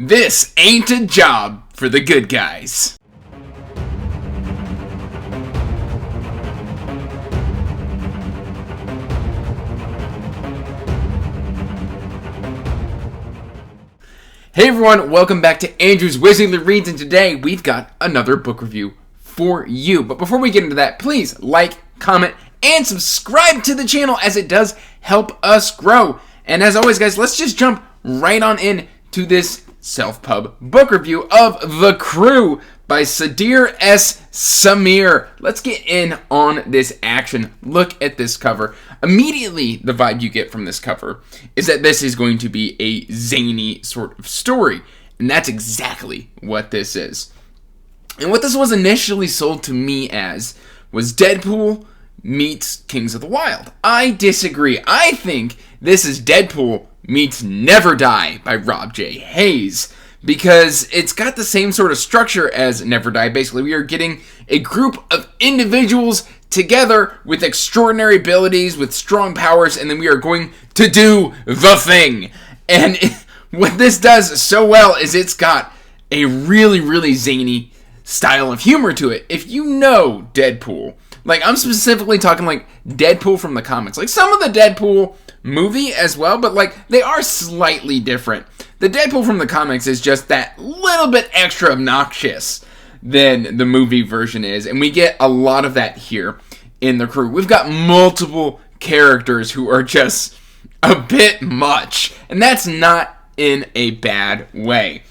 This ain't a job for the good guys. Hey everyone, welcome back to Andrew's Wizardly Reads, and today we've got another book review for you. But before we get into that, please like, comment, and subscribe to the channel as it does help us grow. And as always, guys, let's just jump right on in to this self-pub book review of The Crew by Sadir S. Samir. Let's get in on this action. Look at this cover. Immediately, the vibe you get from this cover is that this is going to be a zany sort of story. And that's exactly what this is. And what this was initially sold to me as was Deadpool meets Kings of the Wild. I disagree. I think this is Deadpool meets Never Die by Rob J. Hayes, because it's got the same sort of structure as Never Die. Basically, we are getting a group of individuals together with extraordinary abilities, with strong powers, and then we are going to do the thing. And what this does so well is it's got a really, really zany style of humor to it. If you know Deadpool, like I'm specifically talking like Deadpool from the comics, like some of the Deadpool movie as well, but like they are slightly different. The Deadpool from the comics is just that little bit extra obnoxious than the movie version is, and we get a lot of that here in The Crew. We've got multiple characters who are just a bit much, and that's not in a bad way.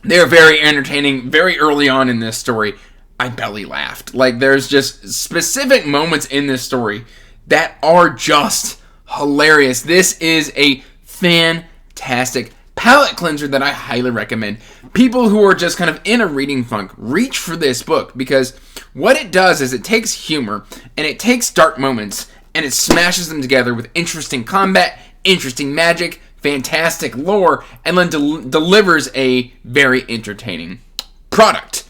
They're very entertaining. Very early on in this story, I belly laughed. Like, there's just specific moments in this story that are just hilarious. This is a fantastic palate cleanser that I highly recommend. People who are just kind of in a reading funk, reach for this book, because what it does is it takes humor and it takes dark moments and it smashes them together with interesting combat, interesting magic, fantastic lore, and then delivers a very entertaining product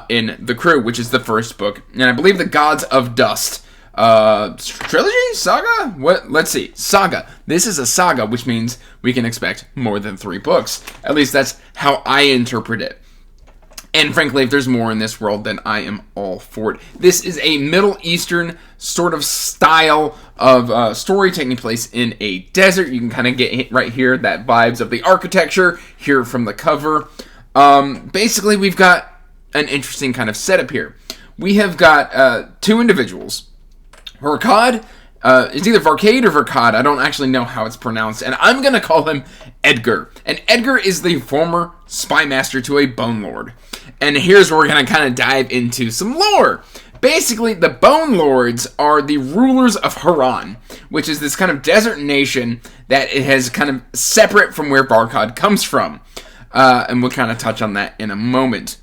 in The Crew, which is the first book. And I believe the Gods of Dust trilogy? Saga? What? Let's see. Saga. This is a saga, which means we can expect more than 3 books. At least that's how I interpret it. And frankly, if there's more in this world, then I am all for it. This is a Middle Eastern sort of style of story taking place in a desert. You can kind of get right here that vibes of the architecture here from the cover. Basically, we've got an interesting kind of setup here. We have got 2 individuals. Verkad, it's either Verkade or Verkad. I don't actually know how it's pronounced, and I'm going to call him Edgar. And Edgar is the former spy master to a Bone Lord. And here's where we're going to kind of dive into some lore. Basically, the Bone Lords are the rulers of Haran, which is this kind of desert nation that it has kind of separate from where Verkad comes from. And we'll kind of touch on that in a moment.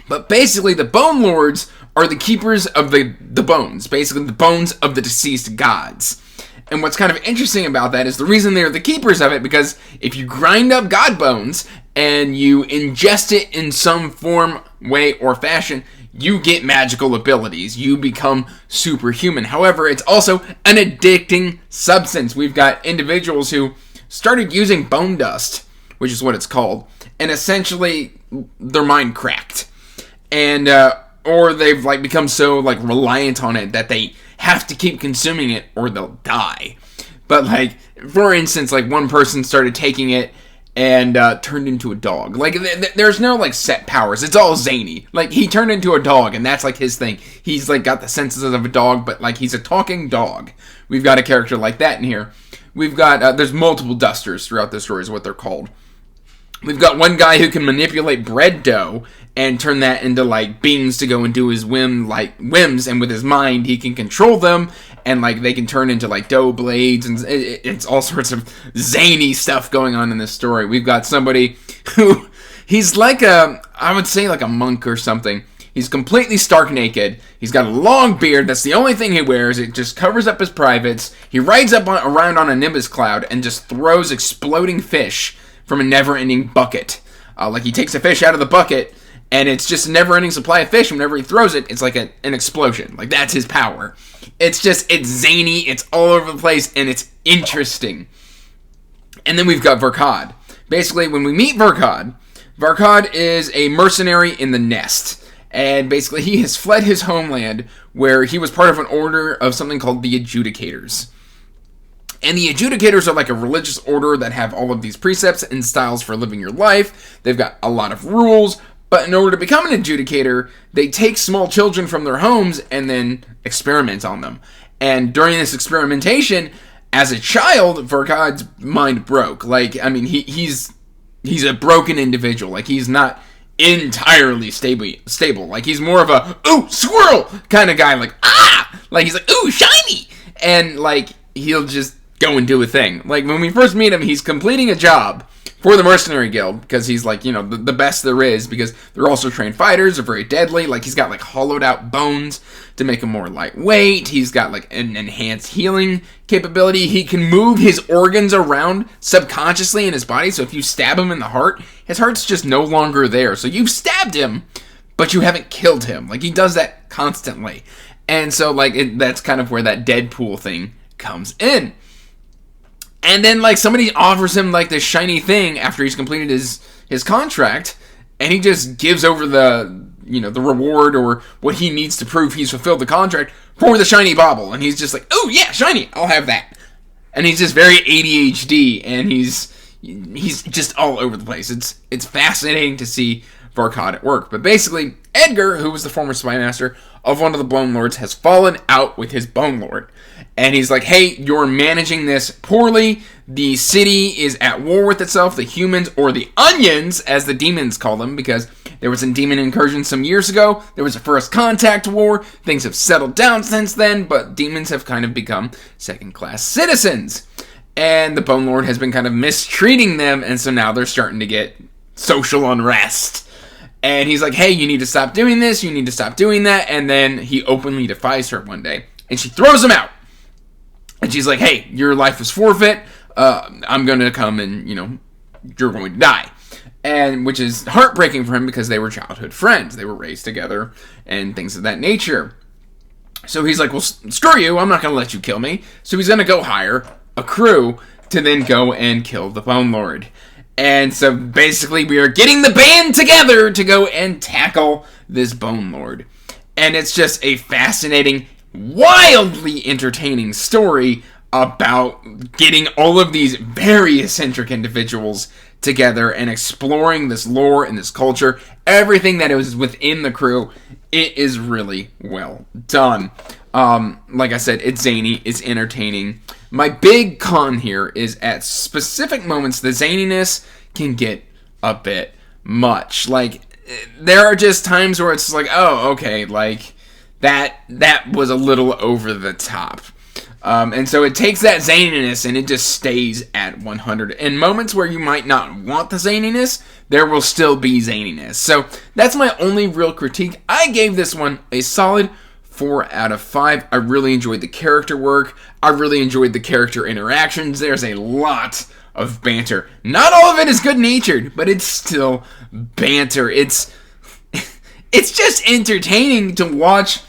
But basically, the Bone Lords are the keepers of the bones. Basically, the bones of the deceased gods. And what's kind of interesting about that is the reason they're the keepers of it, because if you grind up god bones and you ingest it in some form, way, or fashion, you get magical abilities. You become superhuman. However, it's also an addicting substance. We've got individuals who started using bone dust, which is what it's called, and essentially their mind cracked. And, or they've like become so like reliant on it that they have to keep consuming it or they'll die. But like, for instance, like one person started taking it and turned into a dog. Like, there's no like set powers. It's all zany. Like, he turned into a dog and that's like his thing. He's like got the senses of a dog, but like he's a talking dog. We've got a character like that in here. We've got, there's multiple dusters throughout the story is what they're called. We've got one guy who can manipulate bread dough and turn that into like beans to go and do his whims, and with his mind he can control them, and like they can turn into like dough blades, and it's all sorts of zany stuff going on in this story. We've got somebody who he's like I would say like a monk or something. He's completely stark naked. He's got a long beard. That's the only thing he wears. It just covers up his privates. He rides around on a nimbus cloud and just throws exploding fish from a never-ending bucket. Like, he takes a fish out of the bucket, and it's just a never-ending supply of fish. Whenever he throws it, it's like an explosion. Like, that's his power. It's zany, it's all over the place, and it's interesting. And then we've got Verkad. basically, when we meet Varkad is a mercenary in the Nest. And basically, he has fled his homeland, where he was part of an order of something called the Adjudicators. And the Adjudicators are like a religious order that have all of these precepts and styles for living your life. They've got a lot of rules, but in order to become an Adjudicator, they take small children from their homes and then experiment on them. And during this experimentation, as a child, Varkad's mind broke. Like, I mean, he's a broken individual. Like, he's not entirely stable. Like, he's more of a, ooh, squirrel kind of guy. Like, ah! Like, he's like, ooh, shiny! And, like, he'll just go and do a thing. Like, when we first meet him, he's completing a job for the Mercenary Guild, because he's, like, you know, the best there is, because they're also trained fighters, they're very deadly. Like, he's got, like, hollowed out bones to make him more lightweight. He's got, like, an enhanced healing capability. He can move his organs around subconsciously in his body, so if you stab him in the heart, his heart's just no longer there. So you've stabbed him, but you haven't killed him. Like, he does that constantly. And so, like, that's kind of where that Deadpool thing comes in. And then, like, somebody offers him, like, this shiny thing after he's completed his contract, and he just gives over the, you know, the reward or what he needs to prove he's fulfilled the contract for the shiny bauble. And he's just like, oh, yeah, shiny, I'll have that. And he's just very ADHD, and he's just all over the place. It's fascinating to see Varkad at work. But basically, Edgar, who was the former spy master of one of the Bone Lords, has fallen out with his Bone Lord. And he's like, hey, you're managing this poorly. The city is at war with itself, the humans, or the onions, as the demons call them, because there was a demon incursion some years ago. There was a first contact war. Things have settled down since then, but demons have kind of become second-class citizens. And the Bone Lord has been kind of mistreating them, and so now they're starting to get social unrest. And he's like, hey, you need to stop doing this, you need to stop doing that. And then he openly defies her one day, and she throws him out. And she's like, hey, your life was forfeit. I'm going to come and, you know, you're going to die. And which is heartbreaking for him because they were childhood friends. They were raised together and things of that nature. So he's like, well, screw you. I'm not going to let you kill me. So he's going to go hire a crew to then go and kill the Bone Lord. And so basically we are getting the band together to go and tackle this Bone Lord. And it's just a fascinating, wildly entertaining story about getting all of these very eccentric individuals together and exploring this lore and this culture. Everything that is within the crew, it is really well done. Like I said, it's zany, it's entertaining. My big con here is at specific moments, the zaniness can get a bit much. Like, there are just times where it's like, oh, okay, like, that was a little over the top. And so it takes that zaniness and it just stays at 100. In moments where you might not want the zaniness, there will still be zaniness. So that's my only real critique. I gave this one a solid 4 out of 5. I really enjoyed the character work. I really enjoyed the character interactions. There's a lot of banter. Not all of it is good-natured, but it's still banter. It's just entertaining to watch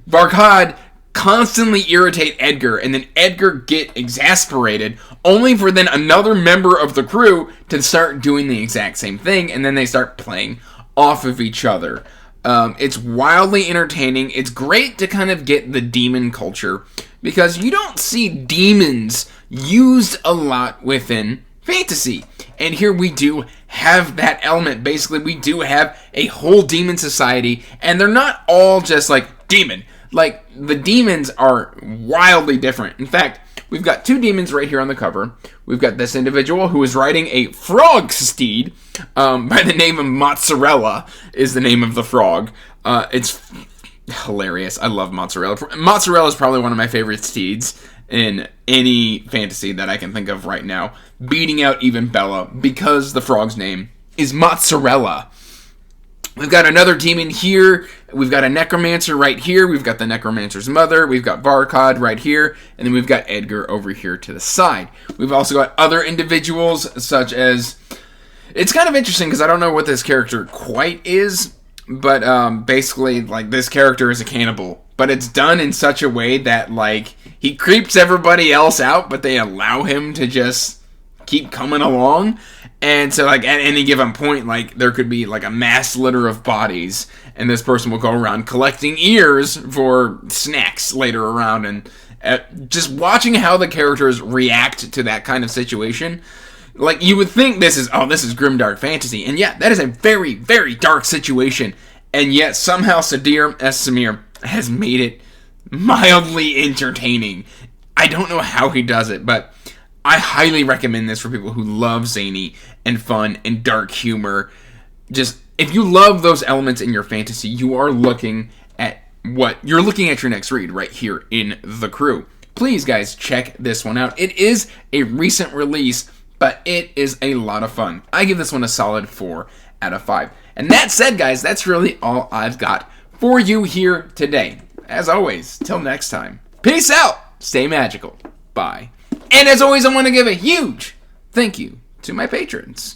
Varkad constantly irritate Edgar, and then Edgar get exasperated, only for then another member of the crew to start doing the exact same thing, and then they start playing off of each other. It's wildly entertaining. It's great to kind of get the demon culture, because you don't see demons used a lot within fantasy. And here we do have that element. Basically, we do have a whole demon society, and they're not all just like demon. Like, the demons are wildly different. In fact, we've got 2 demons right here on the cover. We've got this individual who is riding a frog steed by the name of Mozzarella is the name of the frog. It's hilarious. I love Mozzarella. Mozzarella is probably one of my favorite steeds in any fantasy that I can think of right now, beating out even Bella, because the frog's name is Mozzarella. We've got another demon here. We've got a necromancer right here. We've got the necromancer's mother. We've got Varkad right here. And then we've got Edgar over here to the side. We've also got other individuals such as... It's kind of interesting because I don't know what this character quite is. But basically, like, this character is a cannibal. But it's done in such a way that, like, he creeps everybody else out, but they allow him to just keep coming along. And so, like, at any given point, like, there could be, like, a mass litter of bodies, and this person will go around collecting ears for snacks later around, and just watching how the characters react to that kind of situation, like, you would think this is grimdark fantasy, and yeah, that is a very, very dark situation, and yet somehow Sadir S. Samir has made it mildly entertaining. I don't know how he does it, but I highly recommend this for people who love zany and fun and dark humor. Just, if you love those elements in your fantasy, you are looking at your next read right here in The Crew. Please, guys, check this one out. It is a recent release, but it is a lot of fun. I give this one a solid 4 out of 5. And that said, guys, that's really all I've got for you here today. As always, till next time, peace out, stay magical, bye. And as always, I want to give a huge thank you to my patrons.